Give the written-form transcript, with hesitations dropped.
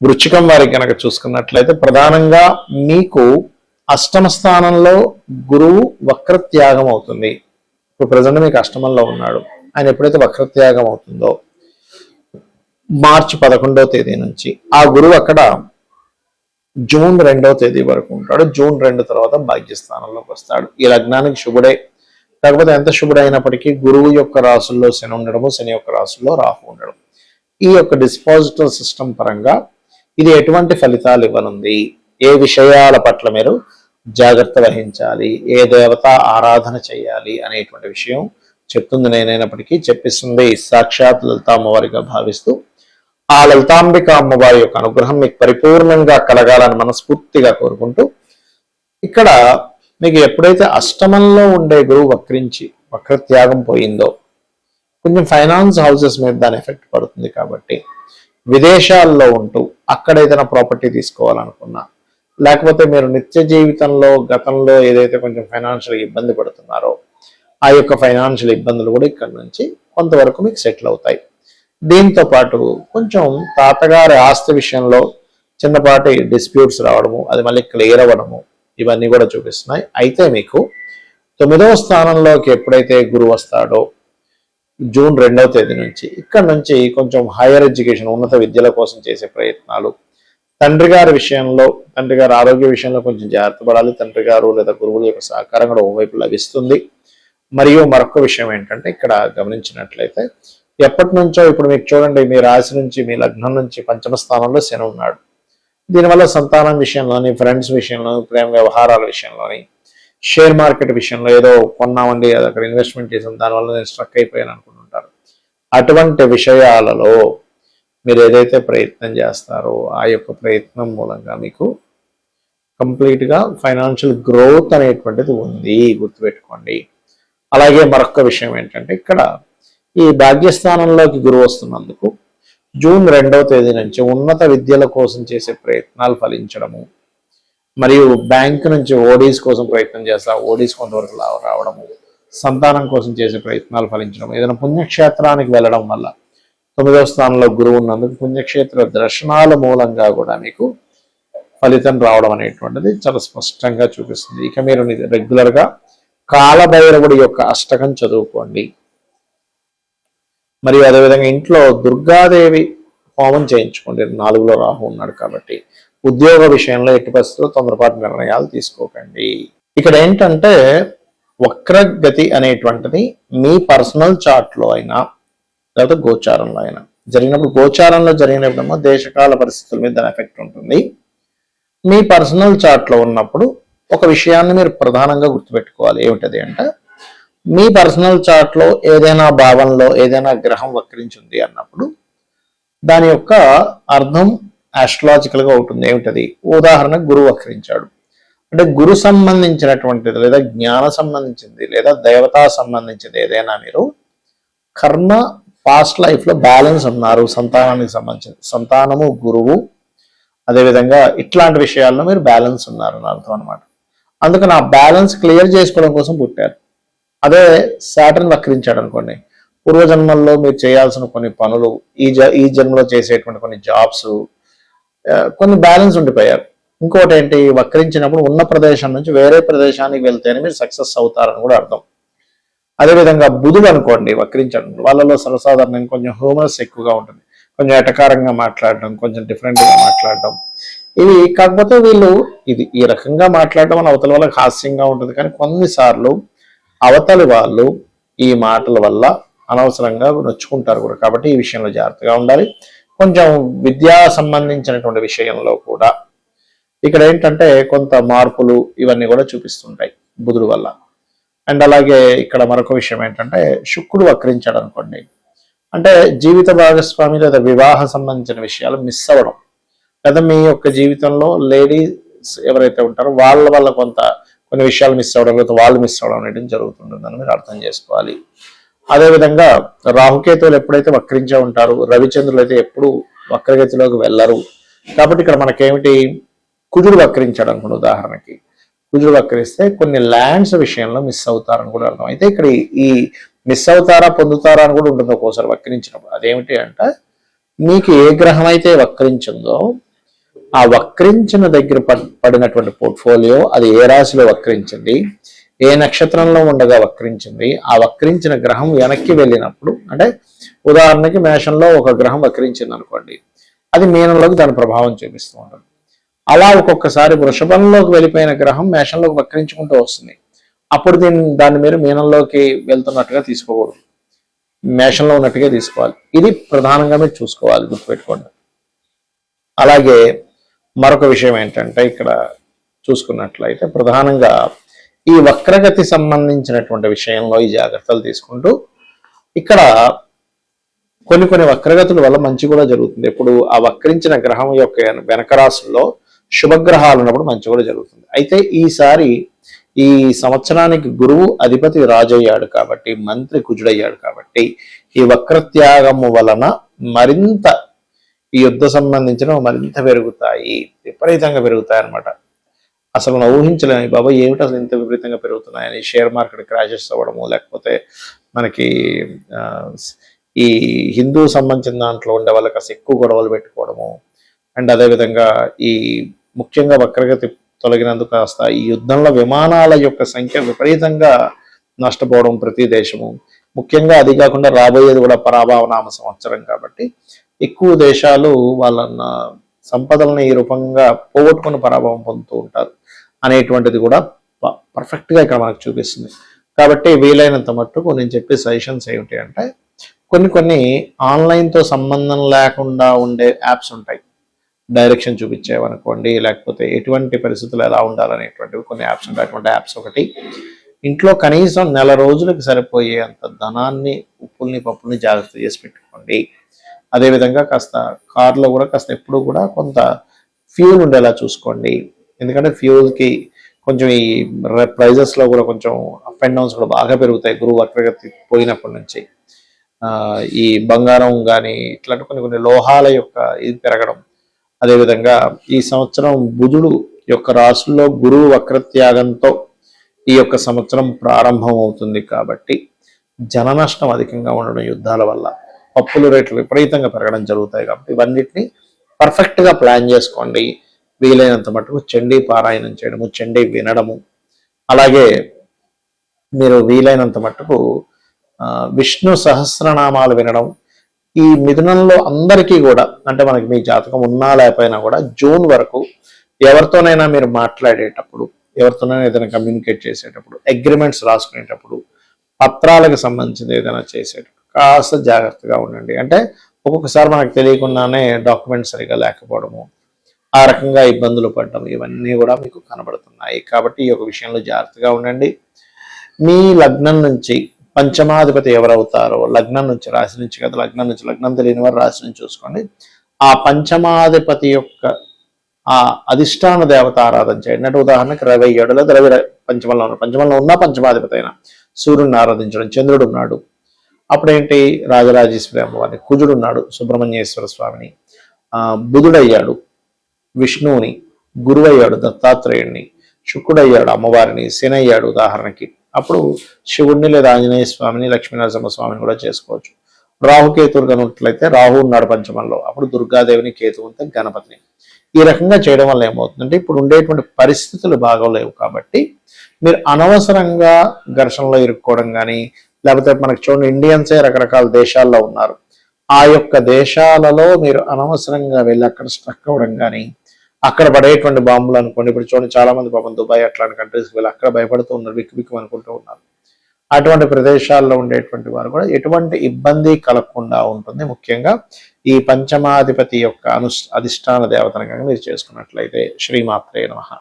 వృశ్చికం వారికి కనుక చూసుకున్నట్లయితే ప్రధానంగా మీకు అష్టమ స్థానంలో గురువు వక్రత్యాగం అవుతుంది. ఇప్పుడు ప్రజెంట్ మీకు అష్టమంలో ఉన్నాడు. ఆయన ఎప్పుడైతే వక్రత్యాగం అవుతుందో మార్చి 11వ తేదీ నుంచి ఆ గురువు అక్కడ జూన్ 2వ తేదీ వరకు ఉంటాడు. జూన్ 2 తర్వాత భాగ్యస్థానంలోకి వస్తాడు. ఈ లగ్నానికి శుభుడే, కాకపోతే ఎంత శుభుడైనప్పటికీ గురువు యొక్క రాసుల్లో శని ఉండడము, శని యొక్క రాసుల్లో రాహు ఉండడం, ఈ యొక్క డిస్పాజిటివ్ సిస్టమ్ పరంగా ఇది ఎటువంటి ఫలితాలు ఇవ్వనుంది, ఏ విషయాల పట్ల మీరు జాగ్రత్త వహించాలి, ఏ దేవత ఆరాధన చేయాలి అనేటువంటి విషయం చెప్తుంది. నేనైనప్పటికీ చెప్పిస్తుంది సాక్షాత్ లలితా అమ్మవారిగా భావిస్తూ ఆ లలితాంబిక అమ్మవారి యొక్క అనుగ్రహం మీకు పరిపూర్ణంగా కలగాలని మనస్ఫూర్తిగా కోరుకుంటూ, ఇక్కడ మీకు ఎప్పుడైతే అష్టమంలో ఉండే గురువు వక్రత్యాగం పోయిందో కొంచెం ఫైనాన్స్ హౌసెస్ మీద దాని ఎఫెక్ట్ పడుతుంది. కాబట్టి విదేశాల్లో ఉంటూ అక్కడ ఏదైనా ప్రాపర్టీ తీసుకోవాలనుకున్నా, లేకపోతే మీరు నిత్య జీవితంలో గతంలో ఏదైతే కొంచెం ఫైనాన్షియల్ ఇబ్బంది పడుతున్నారో ఆ యొక్క ఫైనాన్షియల్ ఇబ్బందులు కూడా ఇక్కడ నుంచి కొంతవరకు మీకు సెటిల్ అవుతాయి. దీంతో పాటు కొంచెం తాతగారి ఆస్తి విషయంలో చిన్నపాటి డిస్ప్యూట్స్ రావడము, అది మళ్ళీ క్లియర్ అవ్వడము, ఇవన్నీ కూడా చూపిస్తున్నాయి. అయితే మీకు 9వ స్థానంలోకి ఎప్పుడైతే గురువు వస్తాడో జూన్ 2వ తేదీ నుంచి ఇక్కడ నుంచి కొంచెం హైయర్ ఎడ్యుకేషన్, ఉన్నత విద్యల కోసం చేసే ప్రయత్నాలు, తండ్రి గారి విషయంలో, తండ్రి గారి ఆరోగ్య విషయంలో కొంచెం జాగ్రత్త పడాలి. తండ్రి గారు లేదా గురువుల యొక్క సహకారం కూడా ఓవైపు లభిస్తుంది. మరియు మరొక విషయం ఏంటంటే ఇక్కడ గమనించినట్లయితే ఎప్పటి నుంచో ఇప్పుడు మీకు చూడండి, మీ రాశి నుంచి మీ లగ్నం నుంచి 5వ స్థానంలో శని ఉన్నాడు. దీనివల్ల సంతానం విషయంలోని, ఫ్రెండ్స్ విషయంలో, ప్రేమ వ్యవహారాల విషయంలోని, షేర్ మార్కెట్ విషయంలో ఏదో కొన్నామండి అది అక్కడ ఇన్వెస్ట్మెంట్ చేసాం దానివల్ల నేను స్ట్రక్ అయిపోయాను అనుకుంటుంటారు. అటువంటి విషయాలలో మీరు ఏదైతే ప్రయత్నం చేస్తారో ఆ యొక్క ప్రయత్నం మూలంగా మీకు కంప్లీట్గా ఫైనాన్షియల్ గ్రోత్ అనేటువంటిది ఉంది, గుర్తుపెట్టుకోండి. అలాగే మరొక విషయం ఏంటంటే ఇక్కడ ఈ భాగ్యస్థానంలోకి గురువు వస్తున్నందుకు జూన్ 2వ తేదీ నుంచి ఉన్నత విద్యల కోసం చేసే ప్రయత్నాలు ఫలించడము, మరియు బ్యాంక్ నుంచి ఓడీస్ కోసం ప్రయత్నం చేస్తా ఓడీస్ కొంతవరకు రావడము, సంతానం కోసం చేసే ప్రయత్నాలు ఫలించడం, ఏదైనా పుణ్యక్షేత్రానికి వెళ్ళడం వల్ల 9వ స్థానంలో గురువు ఉన్నందుకు పుణ్యక్షేత్ర దర్శనాల మూలంగా కూడా మీకు ఫలితం రావడం అనేటువంటిది చాలా స్పష్టంగా చూపిస్తుంది. ఇక మీరు రెగ్యులర్గా కాలభైరవుడి యొక్క అష్టకం చదువుకోండి. మరియు అదేవిధంగా ఇంట్లో దుర్గాదేవి హోమం చేయించుకోండి. 4లో రాహు ఉన్నాడు కాబట్టి ఉద్యోగ విషయంలో ఎట్టి పరిస్థితుల్లో తొందరపాటు నిర్ణయాలు తీసుకోకండి. ఇక్కడ ఏంటంటే వక్రగతి అనేటువంటిది మీ పర్సనల్ చార్ట్లో అయినా లేకపోతే గోచారంలో అయినా జరిగినప్పుడు, గోచారంలో జరిగినప్పుడేమో దేశకాల పరిస్థితుల మీద దాని ఎఫెక్ట్ ఉంటుంది. మీ పర్సనల్ చార్ట్లో ఉన్నప్పుడు ఒక విషయాన్ని మీరు ప్రధానంగా గుర్తుపెట్టుకోవాలి. ఏమిటది అంటే మీ పర్సనల్ చార్ట్లో ఏదైనా భావంలో ఏదైనా గ్రహం వక్రించింది అన్నప్పుడు దాని యొక్క అర్థం ఆస్ట్రాలజికల్గా ఉంటుంది. ఏమిటది? ఉదాహరణకు గురువు వక్రించాడు అంటే గురు సంబంధించినటువంటిది లేదా జ్ఞాన సంబంధించింది లేదా దేవతా సంబంధించింది ఏదైనా మీరు కర్మ పాస్ట్ లైఫ్లో బ్యాలెన్స్ ఉన్నారు, సంతానానికి సంబంధించింది, సంతానము గురువు అదేవిధంగా ఇట్లాంటి విషయాల్లో మీరు బ్యాలెన్స్ ఉన్నారు అని అర్థం అనమాట. అందుకని ఆ బ్యాలెన్స్ క్లియర్ చేసుకోవడం కోసం పుట్టారు. అదే సాటర్న్ వక్రించాడు అనుకోండి, పూర్వజన్మల్లో మీరు చేయాల్సిన కొన్ని పనులు ఈ జన్మలో చేసేటువంటి కొన్ని జాబ్స్ కొన్ని బ్యాలెన్స్ ఉండిపోయారు. ఇంకోటి ఏంటి, వక్రించినప్పుడు ఉన్న ప్రదేశం నుంచి వేరే ప్రదేశానికి వెళ్తేనే మీరు సక్సెస్ అవుతారని కూడా అర్థం. అదేవిధంగా బుధుడు అనుకోండి వక్రించడం, వాళ్ళలో సర్వసాధారణంగా కొంచెం హ్యూమరస్ ఎక్కువగా ఉంటుంది, కొంచెం ఎటకారంగా మాట్లాడడం, కొంచెం డిఫరెంట్గా మాట్లాడడం, ఇవి కాకపోతే వీళ్ళు ఈ రకంగా మాట్లాడడం వల్ల అవతల వాళ్ళకి హాస్యంగా ఉంటుంది. కానీ కొన్నిసార్లు అవతలి వాళ్ళు ఈ మాటల వల్ల అనవసరంగా నొచ్చుకుంటారు కూడా. కాబట్టి ఈ విషయంలో జాగ్రత్తగా ఉండాలి. కొంచెం విద్యా సంబంధించినటువంటి విషయంలో కూడా ఇక్కడ ఏంటంటే కొంత మార్పులు ఇవన్నీ కూడా చూపిస్తుంటాయి బుధుడు వల్ల. అండ్ అలాగే ఇక్కడ మరొక విషయం ఏంటంటే శుక్రుడు వక్రించాడు అనుకోండి, అంటే జీవిత భాగస్వామి లేదా వివాహ సంబంధించిన విషయాలు మిస్ అవ్వడం, లేదా మీ యొక్క జీవితంలో లేడీస్ ఎవరైతే ఉంటారో వాళ్ళ వల్ల కొన్ని విషయాలు మిస్ అవ్వడం లేదా వాళ్ళు మిస్ అవ్వడం అనేది జరుగుతుంటుందని మీరు అర్థం చేసుకోవాలి. అదేవిధంగా రాహుకేతువులు ఎప్పుడైతే వక్రించే ఉంటారు, రవిచంద్రులు అయితే ఎప్పుడు వక్రగతిలోకి వెళ్ళరు. కాబట్టి ఇక్కడ మనకేమిటి, కుజుడు వక్రించాడు అనుకోండి, ఉదాహరణకి కుజుడు వక్రిస్తే కొన్ని ల్యాండ్స్ విషయంలో మిస్ అవుతారని కూడా అర్థం. అయితే ఇక్కడ ఈ మిస్ అవుతారా పొందుతారా అని కూడా ఉంటుంది ఒక్కోసారి వక్రించినప్పుడు. అదేమిటి అంటే మీకు ఏ గ్రహం అయితే వక్రించిందో ఆ వక్రించిన దగ్గర పడినటువంటి పోర్ట్ఫోలియో అది ఏ రాశిలో వక్రించింది, ఏ నక్షత్రంలో ఉండగా వక్రించింది, ఆ వక్రించిన గ్రహం వెనక్కి వెళ్ళినప్పుడు, అంటే ఉదాహరణకి మేషంలో ఒక గ్రహం వక్రించింది అనుకోండి, అది మీనంలోకి దాని ప్రభావం చూపిస్తూ ఉంటుంది. అలా ఒక్కొక్కసారి వృషభంలోకి వెళ్ళిపోయిన గ్రహం మేషంలోకి వక్రించుకుంటూ వస్తుంది. అప్పుడు దాన్ని మీరు మీనంలోకి వెళ్తున్నట్టుగా తీసుకోకూడదు, మేషంలో ఉన్నట్టుగా తీసుకోవాలి. ఇది ప్రధానంగా మీరు చూసుకోవాలి, గుర్తుపెట్టుకోండి. అలాగే మరొక విషయం ఏంటంటే ఇక్కడ చూసుకున్నట్లయితే ప్రధానంగా ఈ వక్రగతి సంబంధించినటువంటి విషయంలో ఈ జాగ్రత్తలు తీసుకుంటూ ఇక్కడ కొన్ని వక్రగతుల వల్ల మంచి కూడా జరుగుతుంది. ఎప్పుడు ఆ వక్రించిన గ్రహం యొక్క వెనక రాశుల్లో శుభగ్రహాలు ఉన్నప్పుడు మంచి కూడా జరుగుతుంది. అయితే ఈసారి ఈ సంవత్సరానికి గురువు అధిపతి రాజయ్యాడు కాబట్టి, మంత్రి కుజుడయ్యాడు కాబట్టి, ఈ వక్రత్యాగము వలన మరింత ఈ యుద్ధ సంబంధించిన మరింత పెరుగుతాయి, విపరీతంగా పెరుగుతాయి అన్నమాట. అసలు మనం ఊహించలేము, బాబా ఏమిటి అసలు ఇంత విపరీతంగా పెరుగుతున్నాయని. షేర్ మార్కెట్ క్రాషెస్ అవ్వడము, లేకపోతే మనకి ఈ హిందూ సంబంధించిన దాంట్లో ఉండే వాళ్ళకి అసలు ఎక్కువ గొడవలు పెట్టుకోవడము, అండ్ అదేవిధంగా ఈ ముఖ్యంగా వక్రగతి తొలగినందుకు కాస్త ఈ యుద్ధంలో విమానాల యొక్క సంఖ్య విపరీతంగా నష్టపోవడం ప్రతి దేశము. ముఖ్యంగా అది కాకుండా రాబోయేది కూడా పరాభవనామ సంవత్సరం కాబట్టి ఎక్కువ దేశాలు వాళ్ళ సంపదలను ఈ రూపంగా పోగొట్టుకుని పరాభవం పొందుతూ ఉంటారు అనేటువంటిది కూడా పర్ఫెక్ట్గా ఇక్కడ మనకు చూపిస్తుంది. కాబట్టి వీలైనంత మట్టుకు నేను చెప్పే సజెషన్స్ ఏమిటి అంటే, కొన్ని ఆన్లైన్తో సంబంధం లేకుండా ఉండే యాప్స్ ఉంటాయి, డైరెక్షన్ చూపించేవనుకోండి, లేకపోతే ఎటువంటి పరిస్థితులు ఎలా ఉండాలనేటువంటివి కొన్ని యాప్స్ ఉంటాయి. అటువంటి యాప్స్ ఒకటి. ఇంట్లో కనీసం నెల రోజులకు సరిపోయే అంత ధనాన్ని, ఉప్పుల్ని పప్పుల్ని జాగ్రత్త చేసి పెట్టుకోండి. అదేవిధంగా కాస్త కార్లో కూడా కాస్త ఎప్పుడు కూడా కొంత ఫ్యూల్ ఉండేలా చూసుకోండి. ఎందుకంటే ఫ్యూల్కి కొంచెం ఈ ప్రైజెస్లో కూడా కొంచెం అప్ అండ్ డౌన్స్ కూడా బాగా పెరుగుతాయి గురువు వక్రగతి పోయినప్పటి నుంచి. ఈ బంగారం కానీ ఇట్లాంటి కొన్ని లోహాల యొక్క ఇది పెరగడం. అదేవిధంగా ఈ సంవత్సరం బుధుడు యొక్క రాశుల్లో గురువు వక్రత్యాగంతో ఈ యొక్క సంవత్సరం ప్రారంభం అవుతుంది కాబట్టి జన నష్టం అధికంగా ఉండడం యుద్ధాల వల్ల, పప్పుల రేట్లు విపరీతంగా పెరగడం జరుగుతాయి. కాబట్టి ఇవన్నిటిని పర్ఫెక్ట్గా ప్లాన్ చేసుకోండి. వీలైనంత మటుకు చండీ పారాయణం చేయడము, చండీ వినడము, అలాగే మీరు వీలైనంత మటుకు విష్ణు సహస్రనామాలు వినడం. ఈ మిథునంలో అందరికీ కూడా, అంటే మనకి మీ జాతకం ఉన్నా లేకపోయినా కూడా జూన్ వరకు ఎవరితోనైనా మీరు మాట్లాడేటప్పుడు, ఎవరితోనైనా ఏదైనా కమ్యూనికేట్ చేసేటప్పుడు, అగ్రిమెంట్స్ రాసుకునేటప్పుడు, పత్రాలకు సంబంధించింది ఏదైనా చేసేటప్పుడు కాస్త జాగ్రత్తగా ఉండండి. అంటే ఒక్కొక్కసారి మనకు తెలియకుండానే డాక్యుమెంట్స్ సరిగా లేకపోవడము, ఆ రకంగా ఇబ్బందులు పడడం, ఇవన్నీ కూడా మీకు కనబడుతున్నాయి. కాబట్టి ఈ యొక్క విషయంలో జాగ్రత్తగా ఉండండి. మీ లగ్నం నుంచి పంచమాధిపతి ఎవరవుతారో, లగ్నం నుంచి, రాశి నుంచి కదా, లగ్నం తెలియని వారు రాశి నుంచి చూసుకోండి. ఆ పంచమాధిపతి యొక్క ఆ అధిష్టాన దేవత ఆరాధన చేయండి. అంటే ఉదాహరణకి 27 లేదా 20 పంచమంలో ఉన్న పంచమాధిపతి అయినా సూర్యుడిని ఆరాధించడం. చంద్రుడు ఉన్నాడు, అప్పుడేంటి రాజరాజేశ్వరి అమ్మవారిని, కుజుడు ఉన్నాడు సుబ్రహ్మణ్యేశ్వర స్వామిని, బుధుడయ్యాడు విష్ణువుని, గురువయ్యాడు దత్తాత్రేయుడిని, శుక్రుడయ్యాడు అమ్మవారిని, శని అయ్యాడు ఉదాహరణకి. అప్పుడు శివుడిని లేదా ఆంజనేయ స్వామిని, లక్ష్మీనరసింహ స్వామిని కూడా చేసుకోవచ్చు. రాహుకేతువులు కనున్నట్లయితే రాహు ఉన్నాడు పంచమంలో, అప్పుడు దుర్గాదేవిని, కేతువుని, గణపతిని. ఈ రకంగా చేయడం వల్ల ఏమవుతుందంటే ఇప్పుడు ఉండేటువంటి పరిస్థితులు బాగోలేవు కాబట్టి మీరు అనవసరంగా ఘర్షణలో ఇరుక్కోవడం కానీ, లేకపోతే మనకు చూడండి ఇండియన్సే రకరకాల దేశాల్లో ఉన్నారు, ఆ యొక్క దేశాలలో మీరు అనవసరంగా వెళ్ళి అక్కడ స్ట్రక్ అవ్వడం కానీ, అక్కడ పడేటువంటి బాంబులు అనుకోండి. ఇప్పుడు చూడండి చాలా మంది పాపం దుబాయ్ అట్లాంటి కంట్రీస్కి వెళ్ళి అక్కడ భయపడుతూ ఉన్నారు, బిక్కు అనుకుంటూ ఉన్నారు. అటువంటి ప్రదేశాల్లో ఉండేటువంటి వారు కూడా ఎటువంటి ఇబ్బంది కలగకుండా ఉంటుంది. ముఖ్యంగా ఈ పంచమాధిపతి యొక్క అధిష్టాన దేవతను కనుక మీరు చేసుకున్నట్లయితే. శ్రీమాత్రే నమః.